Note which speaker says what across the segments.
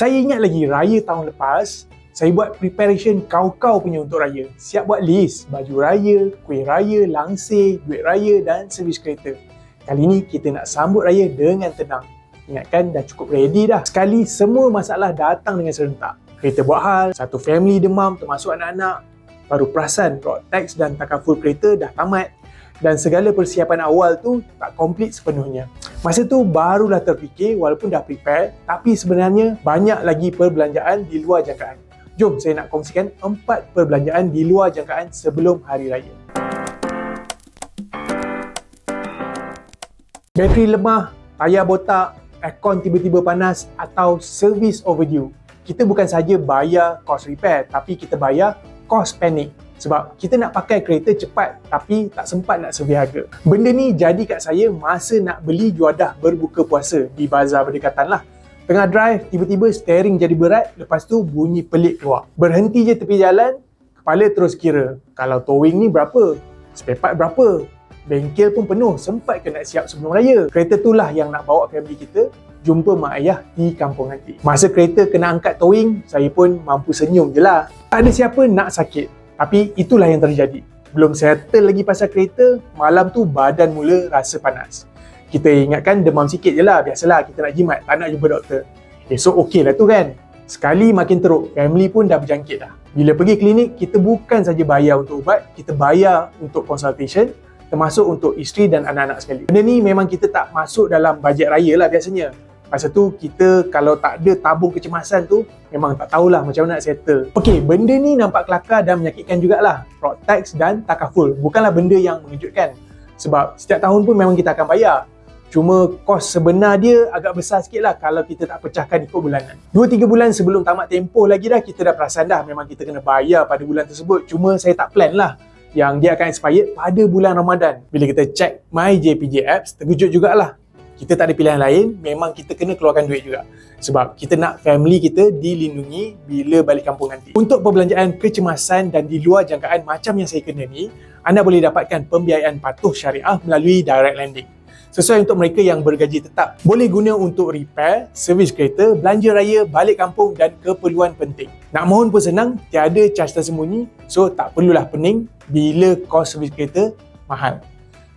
Speaker 1: Saya ingat lagi raya tahun lepas, saya buat preparation kau-kau punya untuk raya. Siap buat list, baju raya, kuih raya, langsir, duit raya dan servis kereta. Kali ni kita nak sambut raya dengan tenang. Ingatkan dah cukup ready dah. Sekali semua masalah datang dengan serentak. Kereta buat hal, satu family demam termasuk anak-anak. Baru perasan road tax dan takaful kereta dah tamat. Dan segala persiapan awal tu tak komplit sepenuhnya. Masa tu barulah terfikir walaupun dah prepare, tapi sebenarnya banyak lagi perbelanjaan di luar jangkaan. Jom saya nak kongsikan 4 perbelanjaan di luar jangkaan sebelum hari raya. Bateri lemah, tayar botak, aircon tiba-tiba panas atau servis overdue. Kita bukan saja bayar kos repair, tapi kita bayar kos panik. Sebab kita nak pakai kereta cepat tapi tak sempat nak survey harga. Benda ni jadi kat saya masa nak beli juadah berbuka puasa di bazar berdekatan lah. Tengah drive, tiba-tiba steering jadi berat, lepas tu bunyi pelik keluar. Berhenti je tepi jalan, kepala terus kira. Kalau towing ni berapa? Spare part berapa? Bengkel pun penuh, sempat ke nak siap sebelum raya? Kereta tu lah yang nak bawa family kita jumpa mak ayah di kampung nanti. Masa kereta kena angkat towing, saya pun mampu senyum je lah. Tak ada siapa nak sakit. Tapi itulah yang terjadi. Belum settle lagi pasal kereta, malam tu badan mula rasa panas. Kita ingatkan demam sikit je lah, biasalah kita nak jimat, tak nak jumpa doktor. Esok okey lah tu kan. Sekali makin teruk, family pun dah berjangkit dah. Bila pergi klinik, kita bukan saja bayar untuk ubat, kita bayar untuk consultation, termasuk untuk isteri dan anak-anak sekali. Benda ni memang kita tak masuk dalam bajet raya lah biasanya. Masa tu kita kalau tak ada tabung kecemasan tu, memang tak tahulah macam mana nak settle. Okey, benda ni nampak kelakar dan menyakitkan jugalah. Road tax dan takaful bukanlah benda yang mengejutkan. Sebab setiap tahun pun memang kita akan bayar. Cuma kos sebenar dia agak besar sikit lah kalau kita tak pecahkan ikut bulanan. 2-3 bulan sebelum tamat tempoh lagi dah, kita dah perasan dah memang kita kena bayar pada bulan tersebut. Cuma saya tak plan lah yang dia akan expired pada bulan Ramadan. Bila kita check My JPJ apps, terkejut jugalah. Kita tak ada pilihan lain, memang kita kena keluarkan duit juga. Sebab kita nak family kita dilindungi bila balik kampung nanti. Untuk perbelanjaan kecemasan dan di luar jangkaan macam yang saya kena ni, anda boleh dapatkan pembiayaan patuh syariah melalui direct lending. Sesuai untuk mereka yang bergaji tetap. Boleh guna untuk repair, servis kereta, belanja raya, balik kampung dan keperluan penting. Nak mohon pun senang, tiada charge tersembunyi, so tak perlulah pening bila kos servis kereta mahal.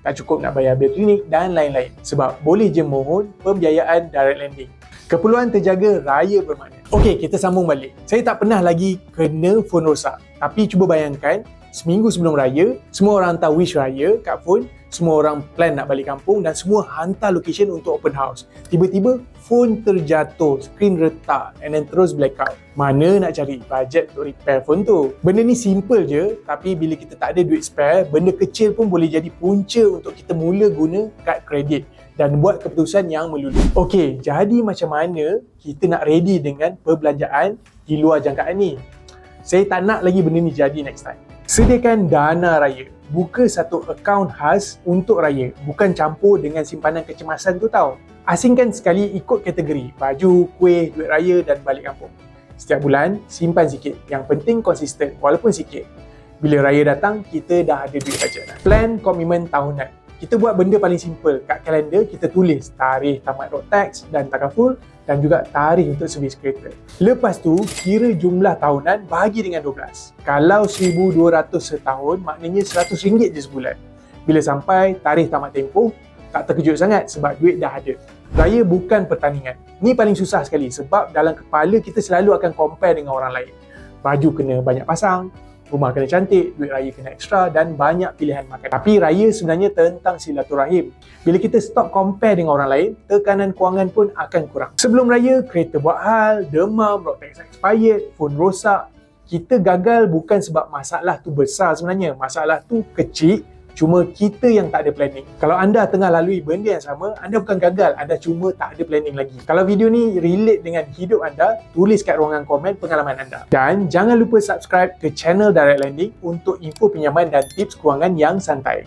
Speaker 1: Tak cukup nak bayar bil klinik dan lain-lain. Sebab boleh je mohon pembiayaan direct lending. Keperluan terjaga raya bermakna. Okey, kita sambung balik. Saya tak pernah lagi kena phone rosak. Tapi cuba bayangkan, seminggu sebelum raya, semua orang hantar wish raya kat phone, semua orang plan nak balik kampung dan semua hantar location untuk open house. Tiba-tiba, phone terjatuh, skrin retak and then terus blackout. Mana nak cari bajet untuk repair phone tu? Benda ni simple je, tapi bila kita tak ada duit spare, benda kecil pun boleh jadi punca untuk kita mula guna kad kredit dan buat keputusan yang melulu. Okey, jadi macam mana kita nak ready dengan perbelanjaan di luar jangkaan ni? Saya tak nak lagi benda ni jadi next time. Sediakan dana raya. Buka satu akaun khas untuk raya. Bukan campur dengan simpanan kecemasan tu tau. Asingkan sekali ikut kategori. Baju, kuih, duit raya dan balik kampung. Setiap bulan, simpan sikit. Yang penting konsisten, walaupun sikit. Bila raya datang, kita dah ada duit bajet. Plan komitmen tahunan. Kita buat benda paling simple. Kat kalender, kita tulis tarikh tamat road tax dan takaful dan juga tarikh untuk servis kereta. Lepas tu, kira jumlah tahunan bahagi dengan 12. Kalau 1,200 setahun, maknanya RM100 je sebulan. Bila sampai tarikh tamat tempoh, tak terkejut sangat sebab duit dah ada. Raya bukan pertandingan. Ni paling susah sekali sebab dalam kepala kita selalu akan compare dengan orang lain. Baju kena banyak pasang, rumah kena cantik, duit raya kena ekstra dan banyak pilihan makan. Tapi raya sebenarnya tentang silaturahim. Bila kita stop compare dengan orang lain, tekanan kewangan pun akan kurang. Sebelum raya, kereta buat hal, demam, road tax expired, phone rosak. Kita gagal bukan sebab masalah tu besar sebenarnya. Masalah tu kecil, cuma kita yang tak ada planning. Kalau anda tengah lalui benda yang sama, anda bukan gagal, anda cuma tak ada planning lagi. Kalau video ni relate dengan hidup anda, tulis kat ruangan komen pengalaman anda. Dan jangan lupa subscribe ke channel Direct Lending untuk info pinjaman dan tips kewangan yang santai.